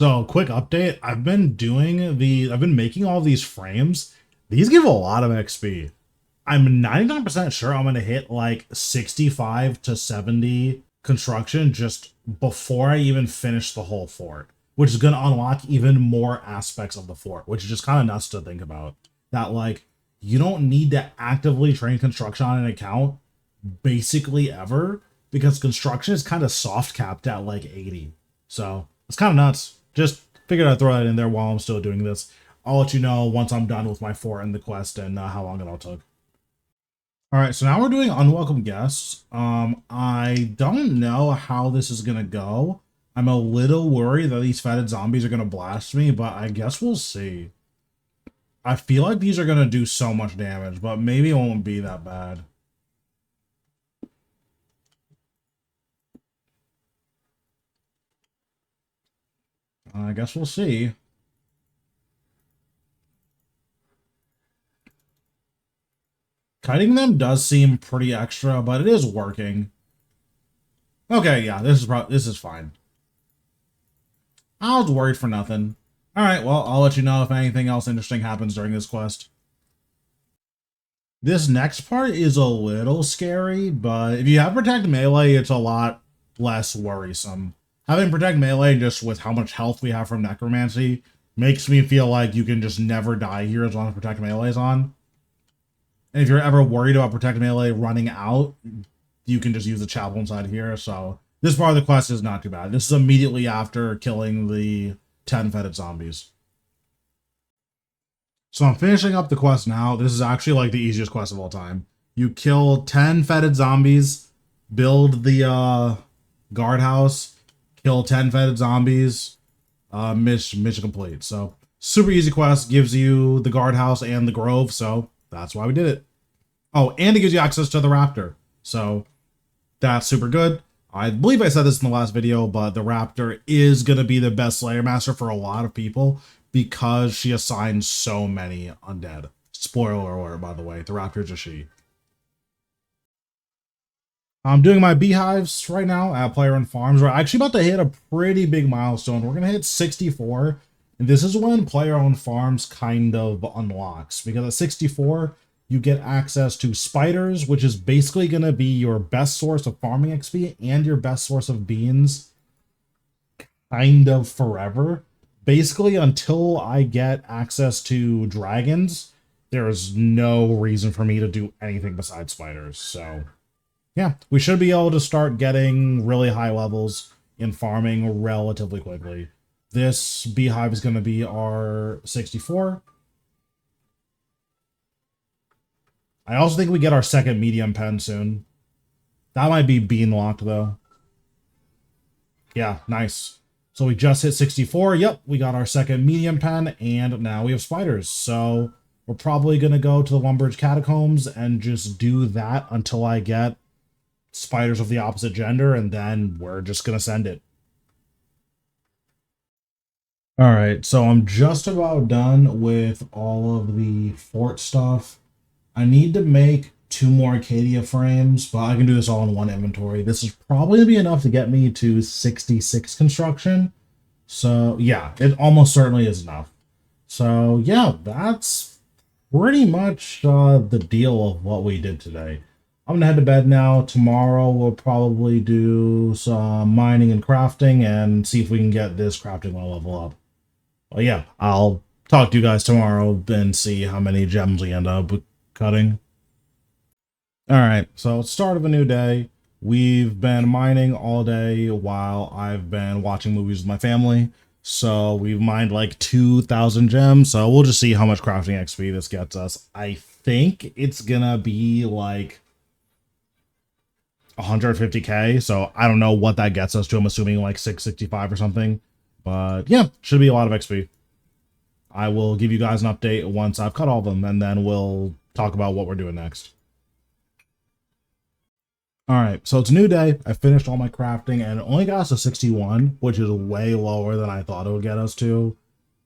So, quick update. I've been making all these frames. These give a lot of XP. I'm 99% sure I'm gonna hit like 65 to 70 construction just before I even finish the whole fort, which is gonna unlock even more aspects of the fort, which is just kind of nuts to think about. That like you don't need to actively train construction on an account basically ever because construction is kind of soft capped at like 80. So it's kind of nuts. Just figured I'd throw that in there while I'm still doing this. I'll let you know once I'm done with my fort and the quest and how long it all took. All right, so now we're doing Unwelcome Guests. I don't know how this is gonna go. I'm a little worried that these fetid zombies are gonna blast me, but I guess we'll see. I feel like these are gonna do so much damage, but maybe it won't be that bad. I guess we'll see. Kiting them does seem pretty extra, but it is working. Okay, yeah, this is fine. I was worried for nothing. Alright, well, I'll let you know if anything else interesting happens during this quest. This next part is a little scary, but if you have Protect Melee, it's a lot less worrisome. Having Protect Melee, just with how much health we have from Necromancy, makes me feel like you can just never die here as long as Protect Melee is on. And if you're ever worried about Protect Melee running out, you can just use the chapel inside here. So this part of the quest is not too bad. This is immediately after killing the 10 fetid zombies. So I'm finishing up the quest now. This is actually like the easiest quest of all time. You kill 10 fetid zombies, build the guardhouse, kill 10 fetid zombies, mission complete. So super easy quest, gives you the guardhouse and the grove, so that's why we did it. Oh, and it gives you access to the raptor. So that's super good. I believe I said this in the last video, but the raptor is going to be the best Slayer Master for a lot of people because she assigns so many undead. Spoiler alert, by the way, the raptor is a she. I'm doing my beehives right now at Player Run Farms. We're actually about to hit a pretty big milestone. We're going to hit 64. And this is when Player Owned Farms kind of unlocks. Because at 64, you get access to spiders, which is basically going to be your best source of farming XP and your best source of beans kind of forever. Basically, until I get access to dragons, there is no reason for me to do anything besides spiders. So yeah, we should be able to start getting really high levels in farming relatively quickly. This beehive is going to be our 64. I also think we get our second medium pen soon. That might be bean locked though. Yeah, nice. So we just hit 64. Yep, we got our second medium pen, and now we have spiders. So we're probably going to go to the Lumbridge Catacombs and just do that until I get spiders of the opposite gender, and then we're just going to send it. Alright, so I'm just about done with all of the fort stuff. I need to make 2 more Acadia frames, but I can do this all in one inventory. This is probably going to be enough to get me to 66 construction. So yeah, it almost certainly is enough. So yeah, that's pretty much the deal of what we did today. I'm going to head to bed now. Tomorrow we'll probably do some mining and crafting and see if we can get this crafting level up. Well, yeah, I'll talk to you guys tomorrow and see how many gems we end up cutting. Alright, so start of a new day. We've been mining all day while I've been watching movies with my family. So we've mined like 2,000 gems. So we'll just see how much crafting XP this gets us. I think it's gonna be like 150k. So I don't know what that gets us to. I'm assuming like 665 or something. But yeah, should be a lot of XP. I will give you guys an update once I've cut all of them, and then we'll talk about what we're doing next. Alright, so it's a new day. I finished all my crafting, and it only got us to 61, which is way lower than I thought it would get us to.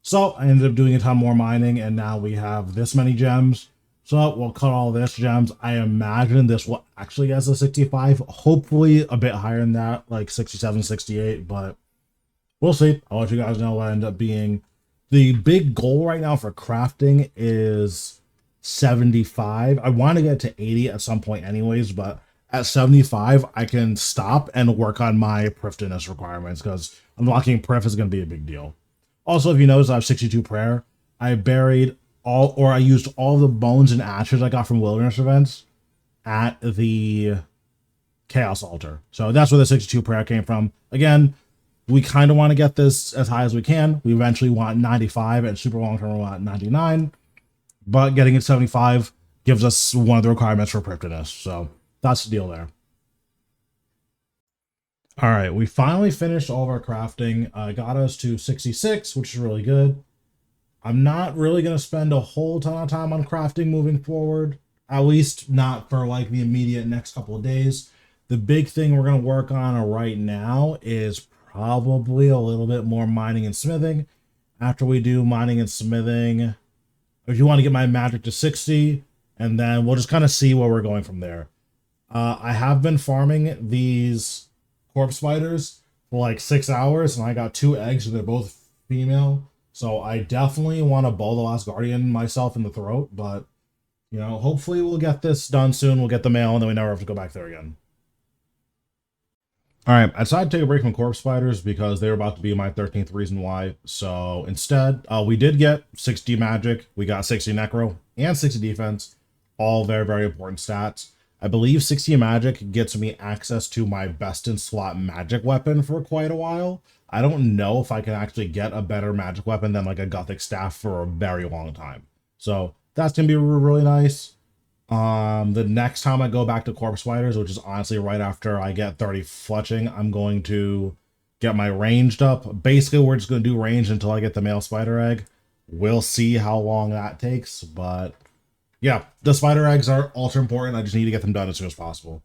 So I ended up doing a ton more mining, and now we have this many gems. So we'll cut all this gems. I imagine this will actually get us to 65, hopefully a bit higher than that, like 67, 68, but we'll see. I'll let you guys know what end up being. The big goal right now for crafting is 75. I want to get to 80 at some point anyways, but at 75, I can stop and work on my priftiness requirements because unlocking prif is going to be a big deal. Also, if you notice, I have 62 prayer. I buried all, or I used all the bones and ashes I got from wilderness events at the chaos altar. So that's where the 62 prayer came from. Again, we kind of want to get this as high as we can. We eventually want 95, and super long term we want 99. But getting it 75 gives us one of the requirements for priftiness. So that's the deal there. All right, we finally finished all of our crafting. Got us to 66, which is really good. I'm not really going to spend a whole ton of time on crafting moving forward, at least not for like the immediate next couple of days. The big thing we're going to work on right now is probably a little bit more mining and smithing. After we do mining and smithing, if you want to get my magic to 60, and then we'll just kind of see where we're going from there. I have been farming these corpse spiders for like 6 hours, and I got 2 eggs, and they're both female. So I definitely want to bow the last guardian myself in the throat, but, you know, hopefully we'll get this done soon. We'll get the male, and then we never have to go back there again. All right, I decided to take a break from corpse spiders because they were about to be my 13th reason why. So instead, we did get 60 magic. We got 60 necro and 60 defense. All very, very important stats. I believe 60 magic gets me access to my best in slot magic weapon for quite a while. I don't know if I can actually get a better magic weapon than like a Gothic staff for a very long time. So that's going to be really nice. The next time I go back to corpse spiders, which is honestly right after I get 30 fletching, I'm going to get my ranged up. Basically, we're just going to do range until I get the male spider egg. We'll see how long that takes, but yeah, the spider eggs are ultra important. I just need to get them done as soon as possible.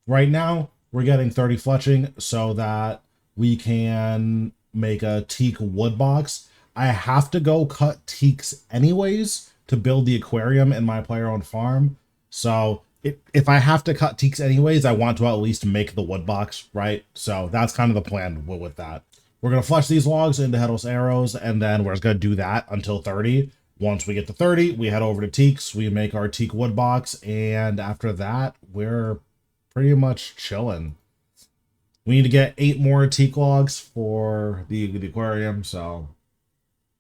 Right now, we're getting 30 fletching so that we can make a teak wood box. I have to go cut teaks anyways to build the aquarium in my player-owned farm. So if I have to cut teaks anyways, I want to at least make the wood box, right? So that's kind of the plan with that. We're going to flesh these logs into headless arrows, and then we're just going to do that until 30. Once we get to 30, we head over to teaks, we make our teak wood box, and after that, we're pretty much chilling. We need to get 8 more teak logs for the aquarium, so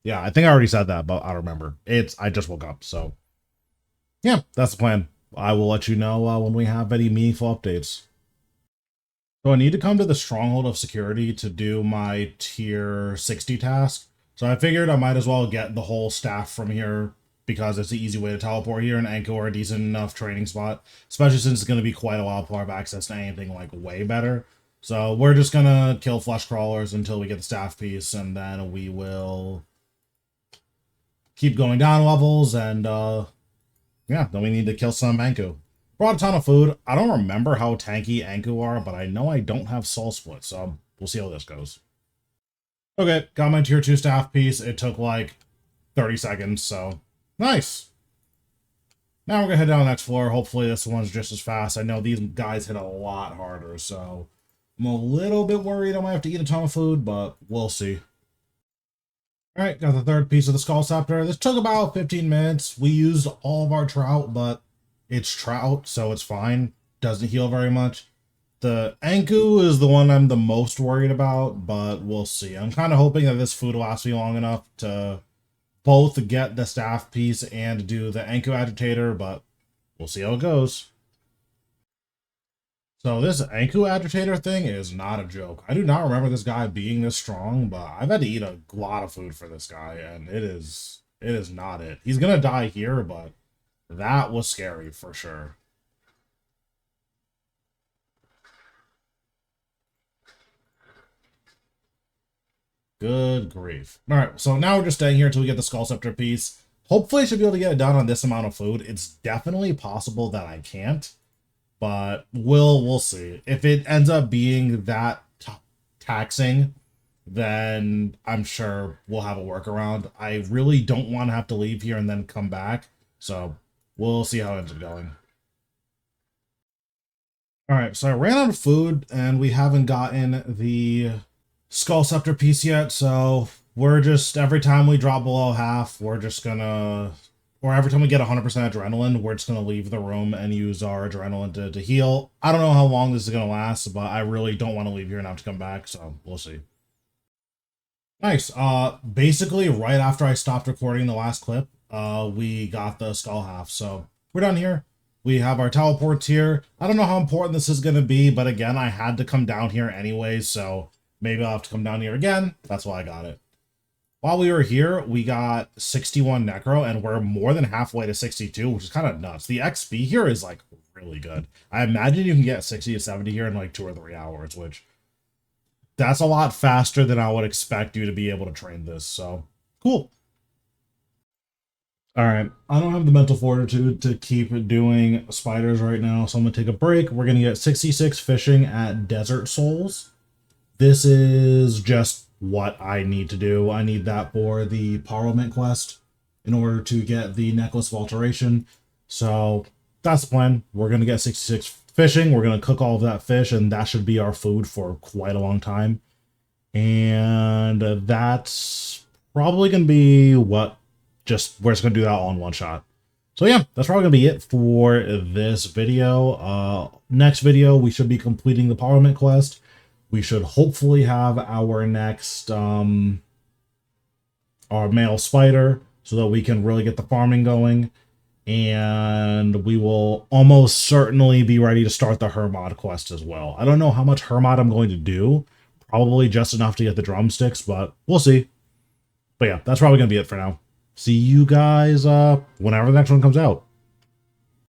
yeah, I think I already said that, but I don't remember. I just woke up, so yeah, that's the plan. I will let you know when we have any meaningful updates. So I need to come to the Stronghold of Security to do my tier 60 task. So I figured I might as well get the whole staff from here because it's the easy way to teleport here, and Ankko are a decent enough training spot, especially since it's going to be quite a while before I have access to anything like way better. So we're just going to kill flesh crawlers until we get the staff piece, and then we will keep going down levels, and yeah, then we need to kill some Ankko. Brought a ton of food. I don't remember how tanky Ankko are, but I know I don't have soul split, so we'll see how this goes. Okay, got my tier 2 staff piece. It took like 30 seconds, so nice. Now we're gonna head down the next floor. Hopefully this one's just as fast. I know these guys hit a lot harder, so I'm a little bit worried I might have to eat a ton of food, but we'll see. All right, got the third piece of the skull scepter. This took about 15 minutes. We used all of our trout, but it's trout, so it's fine. Doesn't heal very much. The Ankko is the one I'm the most worried about, but we'll see. I'm kind of hoping that this food lasts me long enough to both get the staff piece and do the Ankko Agitator, but we'll see how it goes. So this Ankko Agitator thing is not a joke. I do not remember this guy being this strong, but I've had to eat a lot of food for this guy, and it is not it. He's gonna die here, but that was scary for sure. Good grief. All right, so now we're just staying here until we get the Skull Scepter piece. Hopefully I should be able to get it done on this amount of food. It's definitely possible that I can't, but we'll see. If it ends up being that taxing, then I'm sure we'll have a workaround. I really don't want to have to leave here and then come back, so we'll see how it ends up going. All right, so I ran out of food, and we haven't gotten the skull scepter piece yet, so we're just, every time we drop below half, we're just gonna, or every time we get 100% adrenaline, we're just gonna leave the room and use our adrenaline to heal. I don't know how long this is gonna last, but I really don't want to leave here and have to come back, so we'll see. Nice. Basically, right after I stopped recording the last clip, we got the skull half. So we're done here. We have our teleports here. I don't know how important this is going to be, but again, I had to come down here anyways, so maybe I'll have to come down here again. That's why I got it. While we were here, we got 61 Necro, and we're more than halfway to 62, which is kind of nuts. The XP here is, like, really good. I imagine you can get 60 to 70 here in, like, 2 or 3 hours, which... that's a lot faster than I would expect you to be able to train this, so cool. All right, I don't have the mental fortitude to keep doing spiders right now, so I'm going to take a break. We're going to get 66 fishing at Desert Souls. This is just what I need to do. I need that for the Parliament quest in order to get the Necklace of Alteration. So that's the plan. We're going to get 66 fishing. We're going to cook all of that fish, and that should be our food for quite a long time. And that's probably going to be what, just, we're just going to do that all in one shot. So yeah, that's probably going to be it for this video. Next video, we should be completing the Parliament quest. We should hopefully have our next, our male spider, so that we can really get the farming going. And we will almost certainly be ready to start the Hermod quest as well. I don't know how much Hermod I'm going to do. Probably just enough to get the drumsticks, but we'll see. But yeah, that's probably going to be it for now. See you guys whenever the next one comes out.